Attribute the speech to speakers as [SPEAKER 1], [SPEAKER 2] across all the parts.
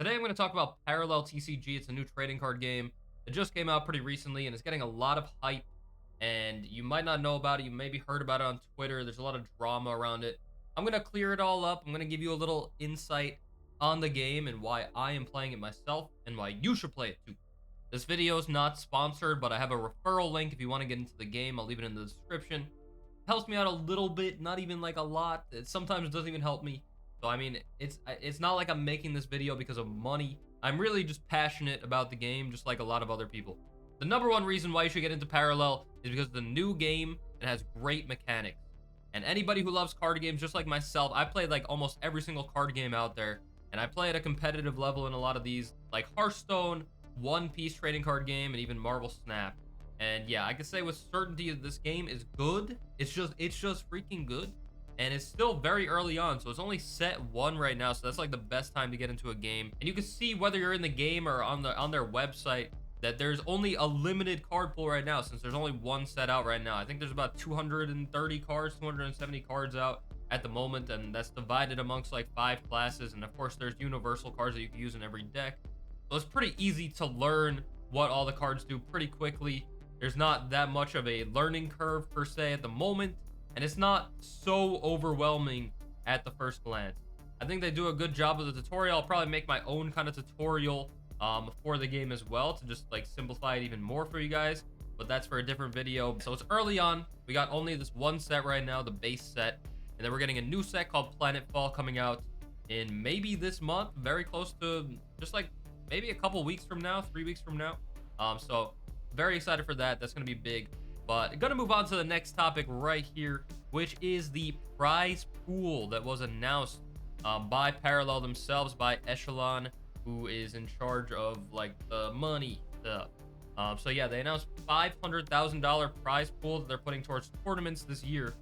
[SPEAKER 1] Today I'm going to talk about Parallel TCG. It's a new trading card game that just came out pretty recently and it's getting a lot of hype. And you might not know about it. You maybe heard about it on Twitter. There's a lot of drama around it. I'm going to clear it all up. I'm going to give you a little insight on the game and why I am playing it myself and why you should play it too. This video is not sponsored, but I have a referral link if you want to get into the game. I'll leave it in the description. It helps me out a little bit, not even like a lot. It sometimes doesn't even help me. So I mean, it's not like I'm making this video because of money. I'm really just passionate about the game, just like a lot of other people. The number one reason why you should get into Parallel is because the new game, it has great mechanics. And anybody who loves card games, just like myself, I played like almost every single card game out there. And I play at a competitive level in a lot of these, like Hearthstone, One Piece trading card game, and even Marvel Snap. And yeah, I can say with certainty that this game is good. It's just freaking good. And it's still very early on, so it's only set 1 right now, so that's like the best time to get into a game. And you can see whether you're in the game or on their website that there's only a limited card pool right now, since there's only 1 set out right now. I think there's about 230 cards, 270 cards out at the moment, and that's divided amongst like 5 classes. And of course there's universal cards that you can use in every deck, so it's pretty easy to learn what all the cards do pretty quickly. There's not that much of a learning curve per se at the moment, and it's not so overwhelming at the first glance. I think they do a good job of the tutorial. I'll probably make my own kind of tutorial for the game as well to just like simplify it even more for you guys, but that's for a different video. So it's early on. We got only this 1 set right now, the base set, and then we're getting a new set called Planetfall coming out in maybe this month, very close to just like maybe a couple weeks from now, 3 weeks from now. So very excited for that. That's going to be big. But gonna move on to the next topic right here, which is the prize pool that was announced by Parallel themselves, by Echelon, who is in charge of like the money stuff. So yeah, they announced $500,000 prize pool that they're putting towards tournaments this year.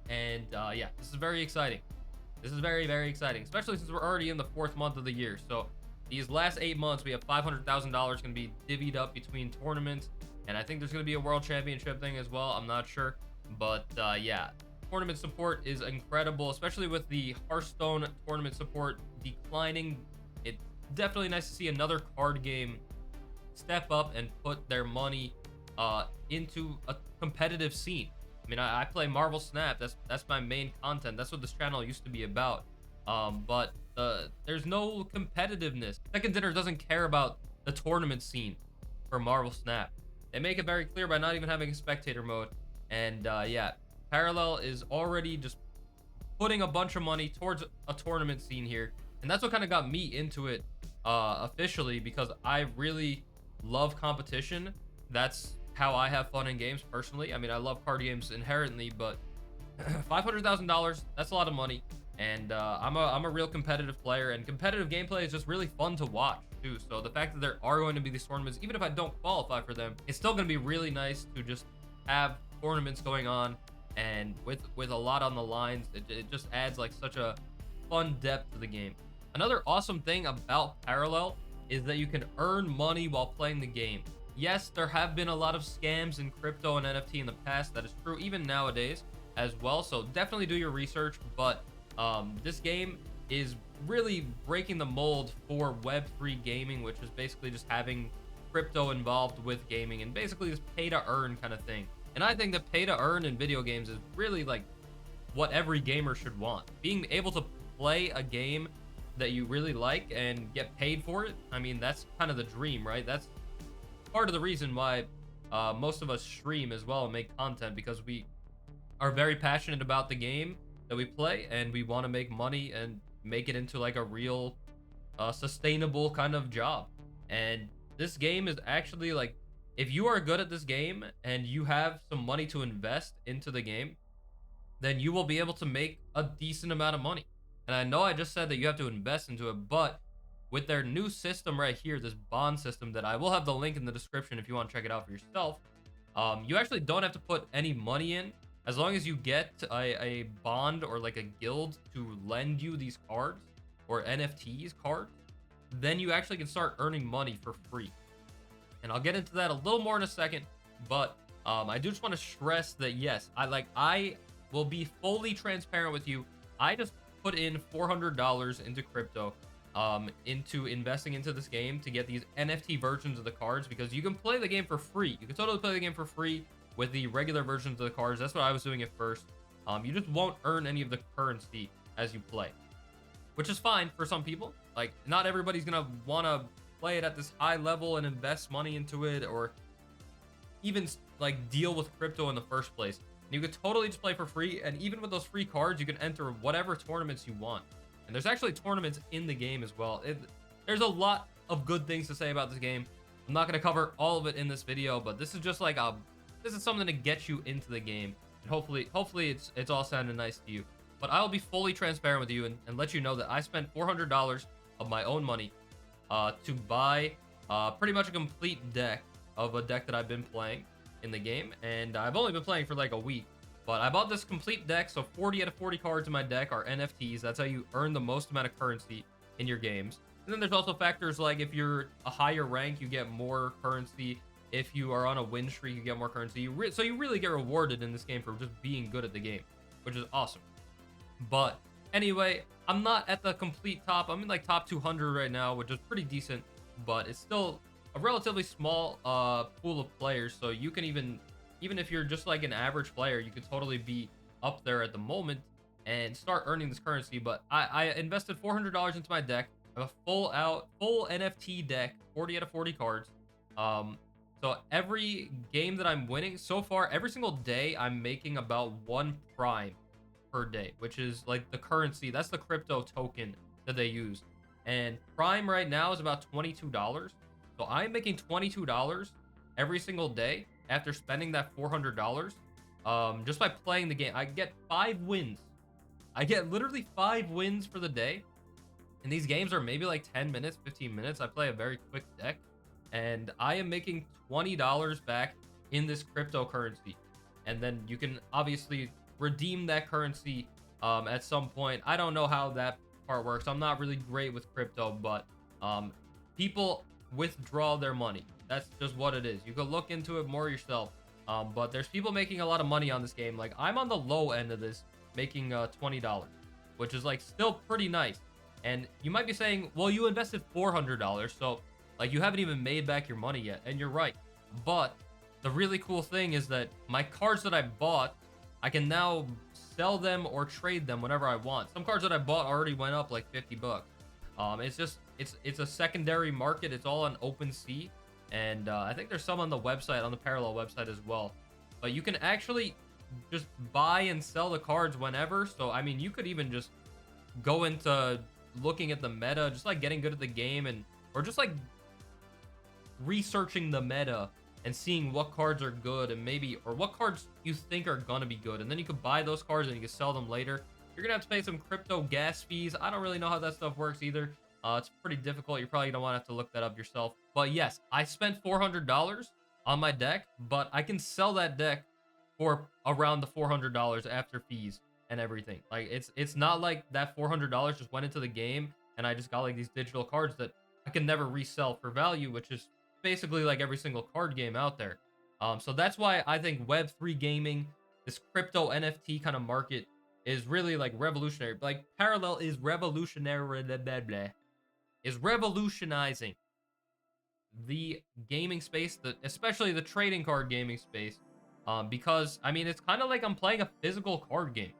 [SPEAKER 1] And yeah, this is very exciting. This is very, very exciting, especially since we're already in the 4th month of the year. So these last 8 months, we have $500,000 going to be divvied up between tournaments. And I think there's going to be a world championship thing as well. I'm not sure. But yeah, tournament support is incredible, especially with the Hearthstone tournament support declining. It's definitely nice to see another card game step up and put their money into a competitive scene. I mean, I play Marvel Snap. That's my main content. That's what this channel used to be about. But there's no competitiveness. Second Dinner doesn't care about the tournament scene for Marvel Snap. They make it very clear by not even having a spectator mode. And yeah, Parallel is already just putting a bunch of money towards a tournament scene here. And that's what kind of got me into it officially, because I really love competition. That's how I have fun in games personally. I mean, I love card games inherently, but $500,000, that's a lot of money. And I'm a real competitive player, and competitive gameplay is just really fun to watch too. So the fact that there are going to be these tournaments, even if I don't qualify for them, it's still going to be really nice to just have tournaments going on, and with a lot on the lines, it just adds like such a fun depth to the game. Another awesome thing about Parallel is that you can earn money while playing the game. Yes, there have been a lot of scams in crypto and NFT in the past. That is true even nowadays as well. So definitely do your research, but this game is really breaking the mold for Web3 gaming, which is basically just having crypto involved with gaming and basically this pay to earn kind of thing. And I think that pay to earn in video games is really like what every gamer should want. Being able to play a game that you really like and get paid for it, I mean, that's kind of the dream, right? That's part of the reason why most of us stream as well and make content, because we are very passionate about the game that we play and we want to make money and make it into like a real sustainable kind of job. And this game is actually like, if you are good at this game and you have some money to invest into the game, then you will be able to make a decent amount of money. And I know I just said that you have to invest into it, but with their new system right here, this bond system that I will have the link in the description if you want to check it out for yourself, you actually don't have to put any money in. As long as you get a bond or like a guild to lend you these cards or NFTs cards, then you actually can start earning money for free. And I'll get into that a little more in a second, but I do just want to stress that yes, I will be fully transparent with you. I just put in $400 into crypto into investing into this game to get these NFT versions of the cards, because you can play the game for free. You can totally play the game for free with the regular versions of the cards. That's what I was doing at first. You just won't earn any of the currency as you play, which is fine for some people. Like, not everybody's gonna want to play it at this high level and invest money into it, or even like deal with crypto in the first place. And you could totally just play for free, and even with those free cards, you can enter whatever tournaments you want. And there's actually tournaments in the game as well. There's a lot of good things to say about this game. I'm not gonna cover all of it in this video, but this is just like this is something to get you into the game, and hopefully it's all sounding nice to you. But I'll be fully transparent with you and let you know that I spent $400 of my own money to buy pretty much a complete deck of a deck that I've been playing in the game, and I've only been playing for like a week. But I bought this complete deck, so 40 out of 40 cards in my deck are NFTs. That's how you earn the most amount of currency in your games. And then there's also factors like if you're a higher rank, you get more currency. If you are on a win streak, you get more currency. So you really get rewarded in this game for just being good at the game, which is awesome. But anyway, I'm not at the complete top. I'm in like top 200 right now, which is pretty decent, but it's still a relatively small pool of players. So you can even if you're just like an average player, you could totally be up there at the moment and start earning this currency. But I invested $400 into my deck. I have a full NFT deck, 40 out of 40 cards. So every game that I'm winning so far, every single day, I'm making about 1 prime per day, which is like the currency. That's the crypto token that they use. And prime right now is about $22. So I'm making $22 every single day after spending that $400 just by playing the game. I get 5 wins. I get literally 5 wins for the day. And these games are maybe like 10 minutes, 15 minutes. I play a very quick deck, and I am making $20 back in this cryptocurrency. And then you can obviously redeem that currency at some point. I don't know how that part works. I'm not really great with crypto, but people withdraw their money. That's just what it is. You can look into it more yourself. But there's people making a lot of money on this game. Like, I'm on the low end of this, making $20, which is like still pretty nice. And you might be saying, well, you invested $400, so like you haven't even made back your money yet. And you're right. But the really cool thing is that my cards that I bought, I can now sell them or trade them whenever I want. Some cards that I bought already went up like 50 bucks. It's just, it's a secondary market. It's all on OpenSea. And I think there's some on the website, on the Parallel website as well. But you can actually just buy and sell the cards whenever. So, I mean, you could even just go into looking at the meta, just like getting good at the game, and or just like researching the meta and seeing what cards are good, and maybe, or what cards you think are gonna be good, and then you could buy those cards and you can sell them later. You're gonna have to pay some crypto gas fees. I don't really know how that stuff works either. It's pretty difficult. You're probably gonna want to have to look that up yourself. But yes, I spent $400 on my deck, but I can sell that deck for around the $400 after fees and everything. Like, it's not like that $400 just went into the game and I just got like these digital cards that I can never resell for value, which is basically like every single card game out there. So that's why I think Web3 gaming, this crypto NFT kind of market, is really like revolutionary. Like, Parallel is revolutionary, is revolutionizing the gaming space, especially the trading card gaming space, because I mean, it's kind of like I'm playing a physical card game.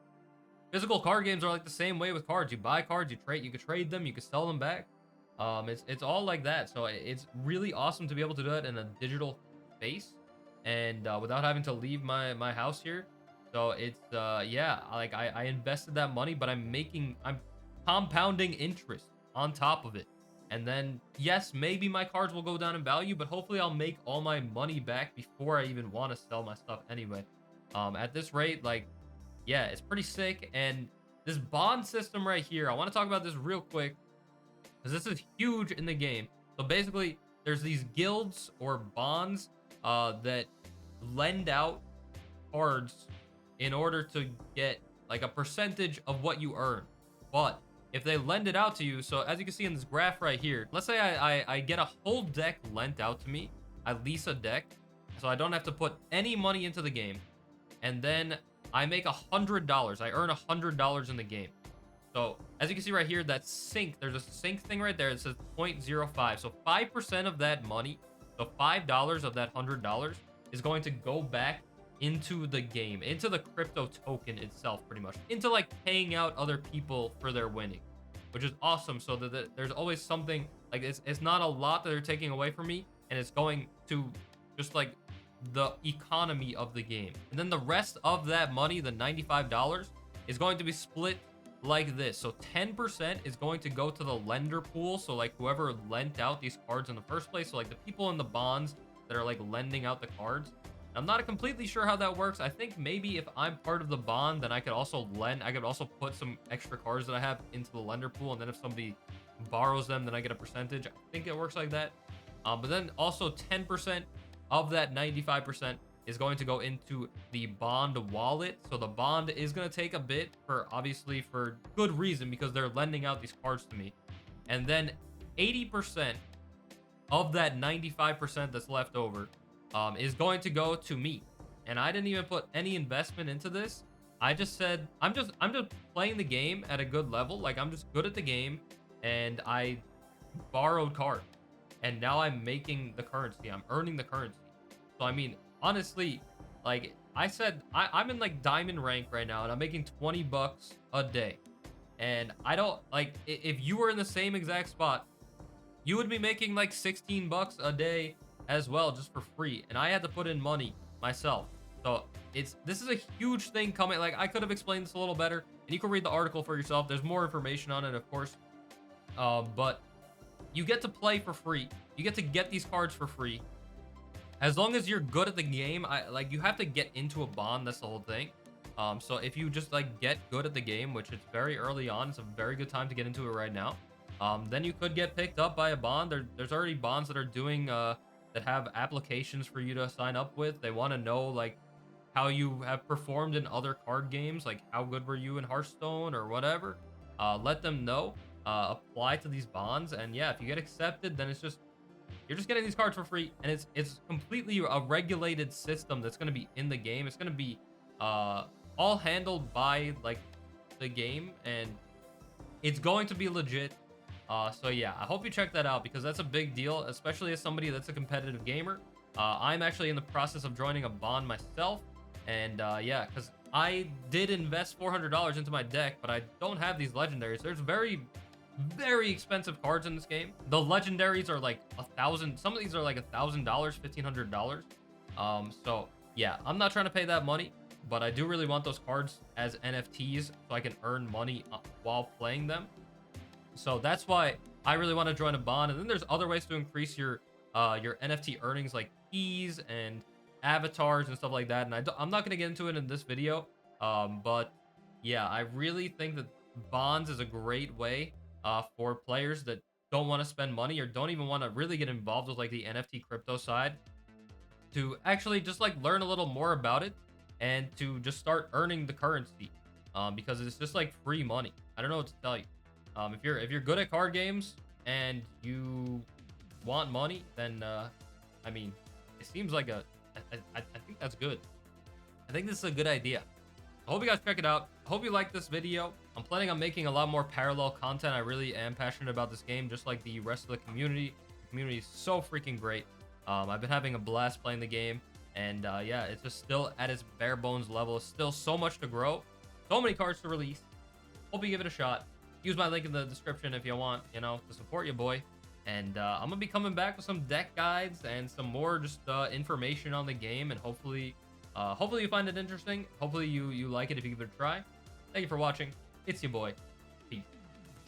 [SPEAKER 1] Physical card games are like the same way with cards. You buy cards, you could trade them, you could sell them back. It's all like that. So it's really awesome to be able to do it in a digital space, and without having to leave my house here. So it's yeah, like I invested that money, but I'm compounding interest on top of it. And then, yes, maybe my cards will go down in value, but hopefully I'll make all my money back before I even want to sell my stuff anyway. At this rate, like, yeah, it's pretty sick. And this bond system right here, I want to talk about this real quick, because this is huge in the game. So basically, there's these guilds or bonds that lend out cards in order to get like a percentage of what you earn. But if they lend it out to you, so as you can see in this graph right here, let's say I get a whole deck lent out to me. I lease a deck, so I don't have to put any money into the game. And then I make $100. I earn $100 in the game. So as you can see right here, that sync, there's a sync thing right there. It says 0.05. So 5% of that money, so $5 of that $100 is going to go back into the game, into the crypto token itself, pretty much, into like paying out other people for their winning, which is awesome. So that there's always something like it's not a lot that they're taking away from me, and it's going to just like the economy of the game. And then the rest of that money, the $95, is going to be split like this. So 10% is going to go to the lender pool. So like whoever lent out these cards in the first place. So like the people in the bonds that are like lending out the cards. I'm not completely sure how that works. I think maybe if I'm part of the bond, then I could also lend. I could also put some extra cards that I have into the lender pool. And then if somebody borrows them, then I get a percentage. I think it works like that. But then also 10% of that 95% is going to go into the bond wallet. So the bond is going to take a bit for obviously for good reason because they're lending out these cards to me. And then 80% of that 95% that's left over is going to go to me. And I didn't even put any investment into this. I just said I'm just playing the game at a good level. Like I'm just good at the game, and I borrowed cards, and now I'm making the currency. I'm earning the currency. So I mean, honestly, like I said, I'm in like diamond rank right now, and I'm making 20 bucks a day. And I don't like if you were in the same exact spot, you would be making like 16 bucks a day as well, just for free. And I had to put in money myself. So this is a huge thing coming. Like I could have explained this a little better, and you can read the article for yourself. There's more information on it, of course. But you get to play for free. You get to get these cards for free. As long as you're good at the game, you have to get into a bond. That's the whole thing. So if you just like get good at the game, which it's very early on, it's a very good time to get into it right now. Then you could get picked up by a bond. There's already bonds that are doing that have applications for you to sign up with. They want to know like how you have performed in other card games, like how good were you in Hearthstone or whatever. Let them know. Apply to these bonds, and yeah, if you get accepted, then you're just getting these cards for free, and it's completely a regulated system that's going to be in the game. It's going to be all handled by like the game, and it's going to be legit. So yeah, I hope you check that out because that's a big deal, especially as somebody that's a competitive gamer. I'm actually in the process of joining a bond myself, and yeah, because I did invest $400 into my deck, but I don't have these legendaries. There's very expensive cards in this game. The legendaries are like 1,000. Some of these are like $1,000, $1,500. So yeah, I'm not trying to pay that money, but I do really want those cards as NFTs so I can earn money while playing them. So that's why I really want to join a bond. And then there's other ways to increase your NFT earnings, like keys and avatars and stuff like that. And I'm not going to get into it in this video. But yeah, I really think that bonds is a great way for players that don't want to spend money or don't even want to really get involved with like the NFT crypto side to actually just like learn a little more about it and to just start earning the currency because it's just like free money. I don't know what to tell you. If you're good at card games and you want money, then I mean, it seems like I think that's good. I think this is a good idea. I hope you guys check it out. I hope you like this video. I'm planning on making a lot more parallel content. I really am passionate about this game, just like the rest of the community. The community is so freaking great. I've been having a blast playing the game, and yeah, it's just still at its bare bones level. It's still so much to grow, so many cards to release. Hope you give it a shot. Use my link in the description if you want, to support your boy. And I'm gonna be coming back with some deck guides and some more just information on the game, and hopefully you find it interesting. Hopefully you like it if you give it a try. Thank you for watching. It's your boy,